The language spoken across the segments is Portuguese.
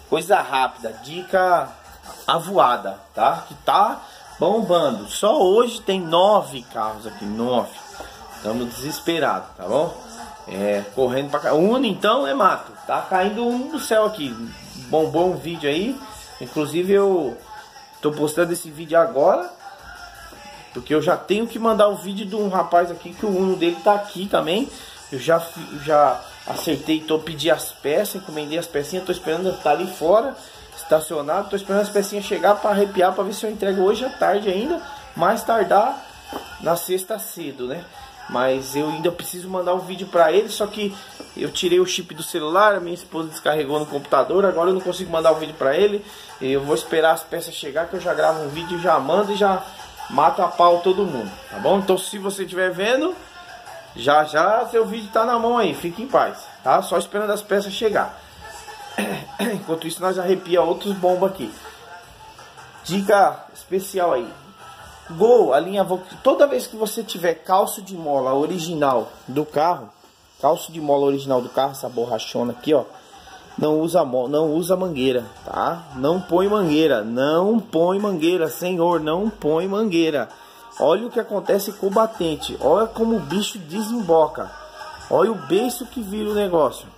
coisa rápida, dica avoada, tá? Que tá bombando. Só hoje tem 9 carros aqui, 9. Estamos desesperados, tá bom? Correndo pra cá. Uno então é mato. Tá caindo um do céu aqui. Bombou um vídeo aí. Inclusive eu tô postando esse vídeo agora, porque eu já tenho que mandar o vídeo de um rapaz aqui que o Uno dele tá aqui também. Eu já acertei, pedi as peças, encomendei as pecinhas, tô esperando, tá ali fora, estacionado, tô esperando as pecinhas chegar para arrepiar, para ver se eu entrego hoje à tarde ainda, mais tardar na sexta cedo, né? Mas eu ainda preciso mandar um vídeo para ele, só que eu tirei o chip do celular, a minha esposa descarregou no computador, agora eu não consigo mandar o vídeo para ele. Eu vou esperar as peças chegar, que eu já gravo um vídeo, já mando e já mato a pau todo mundo, tá bom? Então se você estiver vendo, já seu vídeo tá na mão aí, fique em paz, tá? Só esperando as peças chegar. Enquanto isso nós arrepia outros bombas aqui. Dica especial aí. Gol, a linha Volkswagen, toda vez que você tiver calço de mola original do carro, essa borrachona aqui, ó, não usa mangueira, tá? Não põe mangueira, senhor, não põe mangueira. Olha o que acontece com o batente, olha como o bicho desemboca, olha o beiço que vira o negócio,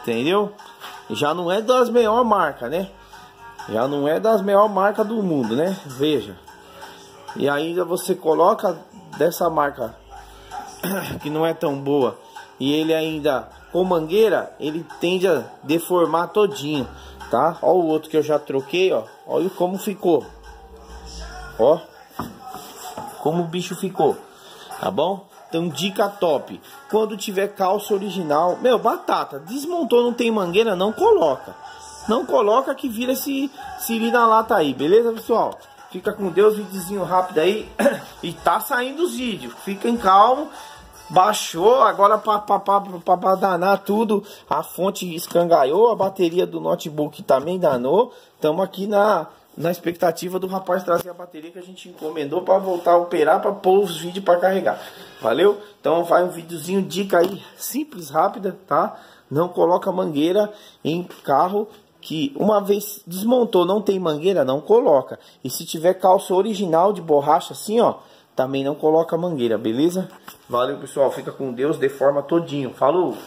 entendeu? Já não é das melhores marcas, né? Já não é das melhores marcas do mundo, né? Veja. E ainda você coloca dessa marca que não é tão boa, e ele ainda com mangueira, ele tende a deformar todinho, tá? Ó o outro que eu já troquei, ó. Olha como ficou. Ó. Como o bicho ficou. Tá bom? Então dica top. Quando tiver calça original, meu, batata, desmontou, não tem mangueira, não coloca. Não coloca que vira esse siri na lata aí, beleza, pessoal? Fica com Deus, videozinho rápido aí. E tá saindo os vídeos. Fiquem calmos. Baixou, agora pra danar tudo. A fonte escangaiou, a bateria do notebook também danou. Estamos aqui na expectativa do rapaz trazer a bateria que a gente encomendou para voltar a operar, para pôr os vídeos para carregar. Valeu? Então vai um videozinho, dica aí, simples, rápida, tá? Não coloca mangueira em carro que uma vez desmontou, não tem mangueira, não coloca. E se tiver calça original de borracha assim, ó, também não coloca mangueira, beleza? Valeu, pessoal, fica com Deus, deforma todinho. Falou!